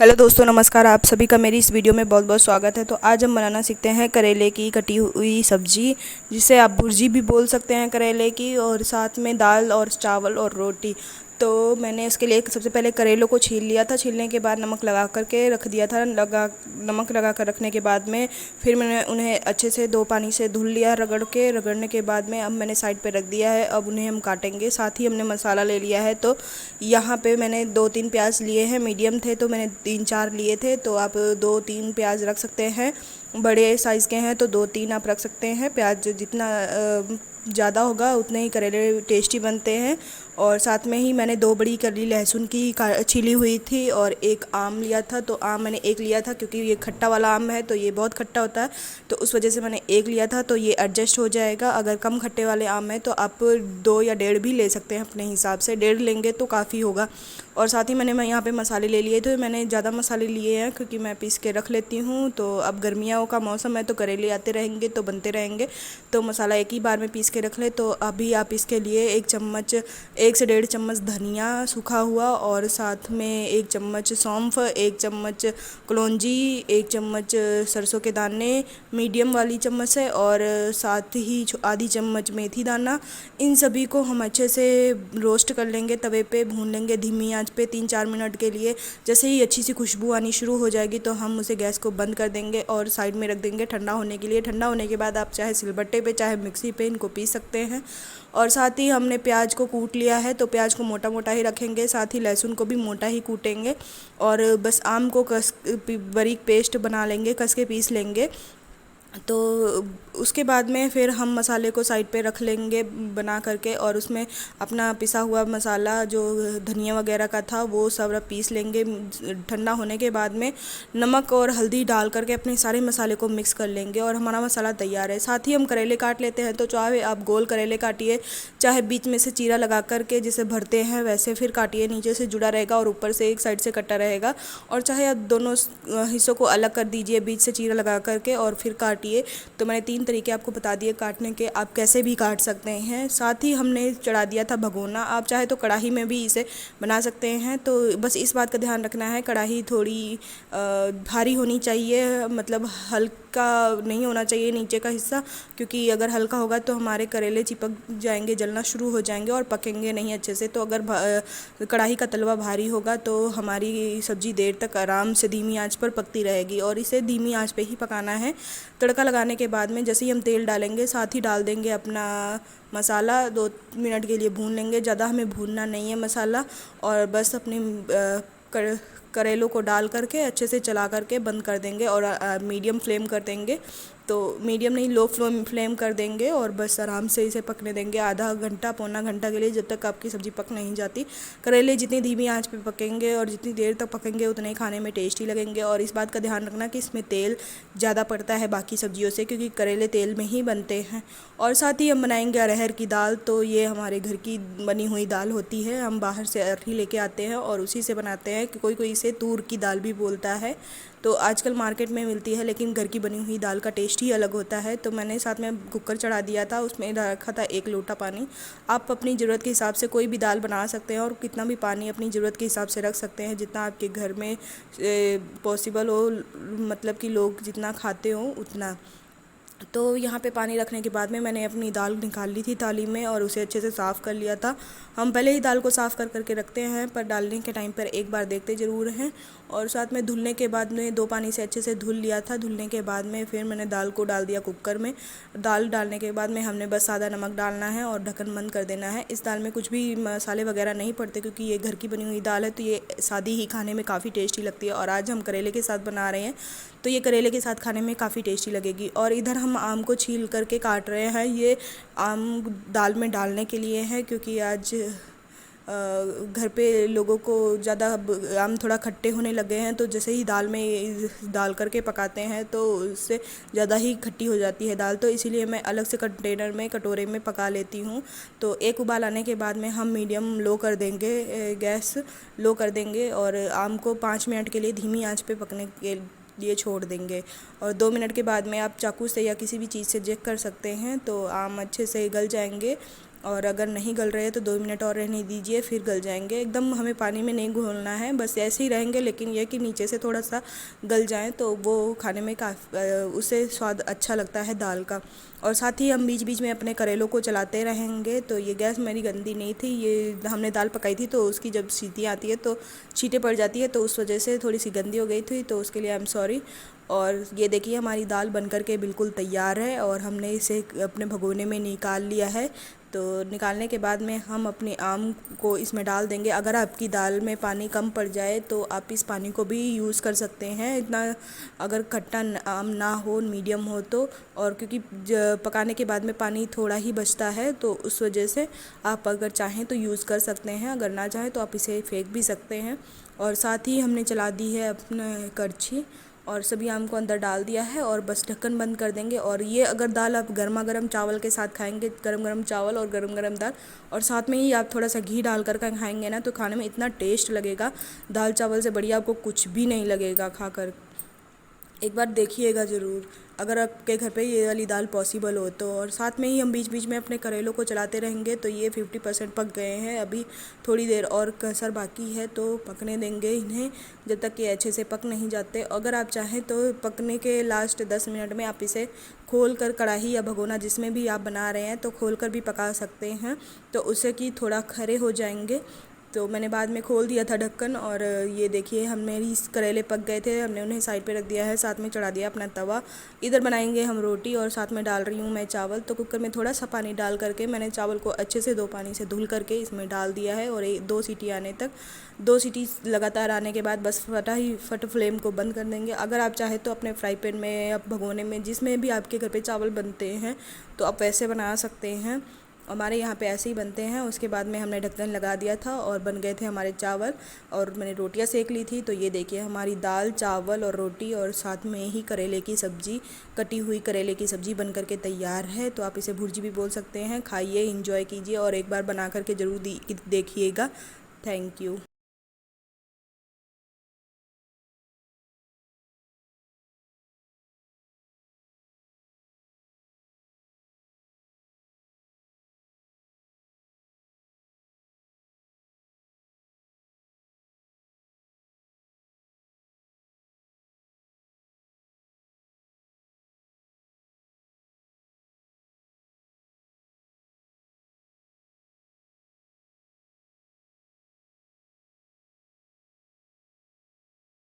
Hello दोस्तों, नमस्कार। आप सभी का मेरी इस वीडियो में बहुत बहुत स्वागत है। तो आज हम बनाना सीखते हैं करेले की कटी हुई सब्जी, जिसे आप भुर्जी भी बोल सकते हैं करेले की, और साथ में दाल और चावल और रोटी। तो मैंने इसके लिए सबसे पहले करेलों को छील लिया था। छीलने के बाद नमक लगा करके रख दिया था। नमक लगा कर रखने के बाद में फिर मैंने उन्हें अच्छे से 2 पानी से धुल लिया रगड़ने के बाद में अब मैंने साइड पे रख दिया है। अब उन्हें हम काटेंगे। साथ ही हमने मसाला ले लिया है। तो यहाँ पे मैंने 2-3 प्याज लिए हैं, मीडियम थे तो मैंने 3-4 लिए थे। तो आप 2-3 प्याज रख सकते हैं। बड़े साइज़ के हैं तो 2-3 आप रख सकते हैं। प्याज जितना ज़्यादा होगा उतने ही करेले टेस्टी बनते हैं। और साथ में ही मैंने 2 बड़ी कली लहसुन की छिली हुई थी, और एक आम लिया था। तो आम मैंने एक लिया था क्योंकि ये खट्टा वाला आम है, तो ये बहुत खट्टा होता है, तो उस वजह से मैंने एक लिया था। तो ये एडजस्ट हो जाएगा। अगर कम खट्टे वाले आम है तो आप 2 या 1.5 भी ले सकते हैं अपने हिसाब से। 1.5 लेंगे तो काफ़ी होगा। और साथ ही मैं यहाँ पे मसाले ले लिए थे। मैंने ज़्यादा मसाले लिए हैं क्योंकि मैं पीस के रख लेती हूँ। तो अब गर्मियों का मौसम है तो करेले आते रहेंगे तो बनते रहेंगे, तो मसाला एक ही बार में पीस के रख ले। तो अभी आप इसके लिए 1 से 1.5 चम्मच धनिया सूखा हुआ, और साथ में 1 चम्मच सौंफ, 1 चम्मच कलौंजी, 1 चम्मच सरसों के दाने मीडियम वाली चम्मच है, और साथ ही आधी चम्मच मेथी दाना। इन सभी को हम अच्छे से रोस्ट कर लेंगे, तवे पे भून लेंगे धीमी आंच पे 3-4 मिनट के लिए। जैसे ही अच्छी सी खुशबू आनी शुरू हो जाएगी तो हम उसे गैस को बंद कर देंगे और साइड में रख देंगे ठंडा होने के लिए। ठंडा होने के बाद आप चाहे सिलबट्टे पे चाहे मिक्सी पे इनको पीस सकते हैं। और साथ ही हमने प्याज को कूट लिया है, तो प्याज को मोटा मोटा ही रखेंगे। साथ ही लहसुन को भी मोटा ही कूटेंगे, और बस आम को बारीक पेस्ट बना लेंगे, कस के पीस लेंगे। तो उसके बाद में फिर हम मसाले को साइड पे रख लेंगे बना करके, और उसमें अपना पिसा हुआ मसाला जो धनिया वगैरह का था वो सब पीस लेंगे। ठंडा होने के बाद में नमक और हल्दी डाल करके अपने सारे मसाले को मिक्स कर लेंगे, और हमारा मसाला तैयार है। साथ ही हम करेले काट लेते हैं। तो चाहे आप गोल करेले काटिए, चाहे बीच में से चीरा लगा करके जिसे भरते हैं वैसे फिर काटिए, नीचे से जुड़ा रहेगा और ऊपर से एक साइड से कटा रहेगा। और चाहे आप दोनों हिस्सों को अलग कर दीजिए बीच से चीरा लगा करके और फिर काटिए। तो मैंने 3 तरीके आपको बता दिए काटने के, आप कैसे भी काट सकते हैं। साथ ही हमने चढ़ा दिया था भगोना। आप चाहे तो कढ़ाई में भी इसे बना सकते हैं। तो बस इस बात का ध्यान रखना है, कढ़ाई थोड़ी भारी होनी चाहिए, मतलब हल्का नहीं होना चाहिए नीचे का हिस्सा, क्योंकि अगर हल्का होगा तो हमारे करेले चिपक जाएंगे, जलना शुरू हो जाएंगे और पकेंगे नहीं अच्छे से। तो अगर कढ़ाई का तलवा भारी होगा तो हमारी सब्ज़ी देर तक आराम से धीमी आंच पर पकती रहेगी, और इसे धीमी आंच पे ही पकाना है। तड़का लगाने के बाद में जैसे ही हम तेल डालेंगे, साथ ही डाल देंगे अपना मसाला। 2 मिनट के लिए भून लेंगे, ज़्यादा हमें भूनना नहीं है मसाला। और बस अपने करेलों को डाल करके अच्छे से चला करके बंद कर देंगे, और मीडियम फ्लेम कर देंगे। तो मीडियम नहीं, लो फ्लेम कर देंगे, और बस आराम से इसे पकने देंगे आधा घंटा पौना घंटा के लिए, जब तक आपकी सब्ज़ी पक नहीं जाती। करेले जितनी धीमी आंच पे पकेंगे और जितनी देर तक पकेंगे उतने ही खाने में टेस्टी लगेंगे। और इस बात का ध्यान रखना कि इसमें तेल ज़्यादा पड़ता है बाकी सब्जियों से, क्योंकि करेले तेल में ही बनते हैं। और साथ ही हम बनाएंगे अरहर की दाल। तो ये हमारे घर की बनी हुई दाल होती है, हम बाहर से अरही लेके आते हैं और उसी से बनाते हैं। कि कोई कोई इसे तूर की दाल भी बोलता है। तो आजकल मार्केट में मिलती है, लेकिन घर की बनी हुई दाल का टेस्ट ही अलग होता है। तो मैंने साथ में कुकर चढ़ा दिया था, उसमें रखा था 1 लोटा पानी। आप अपनी ज़रूरत के हिसाब से कोई भी दाल बना सकते हैं, और कितना भी पानी अपनी ज़रूरत के हिसाब से रख सकते हैं, जितना आपके घर में पॉसिबल हो, मतलब कि लोग जितना खाते हो उतना। तो यहाँ पे पानी रखने के बाद में मैंने अपनी दाल निकाल ली थी थाली में, और उसे अच्छे से साफ़ कर लिया था। हम पहले ही दाल को साफ़ कर करके रखते हैं, पर डालने के टाइम पर एक बार देखते ज़रूर हैं। और साथ में धुलने के बाद में 2 पानी से अच्छे से धुल लिया था। धुलने के बाद में फिर मैंने दाल को डाल दिया कुकर में। दाल डालने के बाद में हमने बस सादा नमक डालना है और ढक्कन बंद कर देना है। इस दाल में कुछ भी मसाले वगैरह नहीं पड़ते, क्योंकि ये घर की बनी हुई दाल है, तो ये सादी ही खाने में काफ़ी टेस्टी लगती है। और आज हम करेले के साथ बना रहे हैं, तो ये करेले के साथ खाने में काफ़ी टेस्टी लगेगी। और इधर हम आम को छील करके काट रहे हैं। ये आम दाल में डालने के लिए है, क्योंकि आज घर पे लोगों को ज़्यादा आम थोड़ा खट्टे होने लगे हैं, तो जैसे ही दाल में डाल करके पकाते हैं तो उससे ज़्यादा ही खट्टी हो जाती है दाल। तो इसीलिए मैं अलग से कंटेनर में कटोरे में पका लेती हूँ। तो एक उबाल आने के बाद में हम मीडियम लो कर देंगे, गैस लो कर देंगे, और आम को 5 मिनट के लिए धीमी आंच पे पकने के लिए छोड़ देंगे। और 2 मिनट के बाद में आप चाकू से या किसी भी चीज़ से चेक कर सकते हैं, तो आम अच्छे से गल जाएंगे। और अगर नहीं गल रहे तो 2 मिनट और रहने दीजिए, फिर गल जाएंगे। एकदम हमें पानी में नहीं घोलना है, बस ऐसे ही रहेंगे, लेकिन यह कि नीचे से थोड़ा सा गल जाएं तो वो खाने में उससे स्वाद अच्छा लगता है दाल का। और साथ ही हम बीच बीच में अपने करेलों को चलाते रहेंगे। तो ये गैस मेरी गंदी नहीं थी, ये हमने दाल पकाई थी तो उसकी जब सीटी आती है तो छींटे पड़ जाती है, तो उस वजह से थोड़ी सी गंदी हो गई थी, तो उसके लिए आई एम सॉरी। और ये देखिए हमारी दाल बनकर के बिल्कुल तैयार है और हमने इसे अपने भगोने में निकाल लिया है। तो निकालने के बाद में हम अपने आम को इसमें डाल देंगे। अगर आपकी दाल में पानी कम पड़ जाए तो आप इस पानी को भी यूज़ कर सकते हैं, इतना अगर खट्टा आम ना हो, मीडियम हो तो। और क्योंकि पकाने के बाद में पानी थोड़ा ही बचता है, तो उस वजह से आप अगर चाहें तो यूज़ कर सकते हैं, अगर ना चाहें तो आप इसे फेंक भी सकते हैं। और साथ ही हमने चला दी है अपना करछी और सभी आम को अंदर डाल दिया है और बस ढक्कन बंद कर देंगे। और ये अगर दाल आप गर्मा गर्म चावल के साथ खाएंगे, गरम गरम चावल और गरम गरम दाल, और साथ में ही आप थोड़ा सा घी डाल कर खाएंगे ना, तो खाने में इतना टेस्ट लगेगा, दाल चावल से बढ़िया आपको कुछ भी नहीं लगेगा खाकर। एक बार देखिएगा ज़रूर, अगर आपके घर पे ये वाली दाल पॉसिबल हो तो। और साथ में ही हम बीच बीच में अपने करेलों को चलाते रहेंगे। तो ये 50% पक गए हैं, अभी थोड़ी देर और कसर बाकी है, तो पकने देंगे इन्हें जब तक कि अच्छे से पक नहीं जाते। अगर आप चाहें तो पकने के लास्ट 10 मिनट में आप इसे खोल कर कढ़ाई या भगोना जिसमें भी आप बना रहे हैं तो खोल कर भी पका सकते हैं, तो उससे कि थोड़ा खरे हो जाएंगे। तो मैंने बाद में खोल दिया था ढक्कन और ये देखिए मेरी करेले पक गए थे, हमने उन्हें साइड पे रख दिया है, साथ में चढ़ा दिया अपना तवा। इधर बनाएंगे हम रोटी और साथ में डाल रही हूँ मैं चावल। तो कुकर में थोड़ा सा पानी डाल करके मैंने चावल को अच्छे से 2 पानी से धुल करके इसमें डाल दिया है और 2 सीटी आने तक, 2 सीटी लगातार आने के बाद बस फट फ्लेम को बंद कर देंगे। अगर आप चाहे तो अपने फ्राई पैन में या भगोने में जिसमें भी आपके घर पे चावल बनते हैं तो आप वैसे बना सकते हैं। हमारे यहाँ पे ऐसे ही बनते हैं। उसके बाद में हमने ढक्कन लगा दिया था और बन गए थे हमारे चावल, और मैंने रोटियां सेक ली थी। तो ये देखिए हमारी दाल चावल और रोटी और साथ में ही करेले की सब्ज़ी, कटी हुई करेले की सब्ज़ी बन करके तैयार है। तो आप इसे भुर्जी भी बोल सकते हैं। खाइए, इंजॉय कीजिए और एक बार बना करके ज़रूर देखिएगा। Thank you.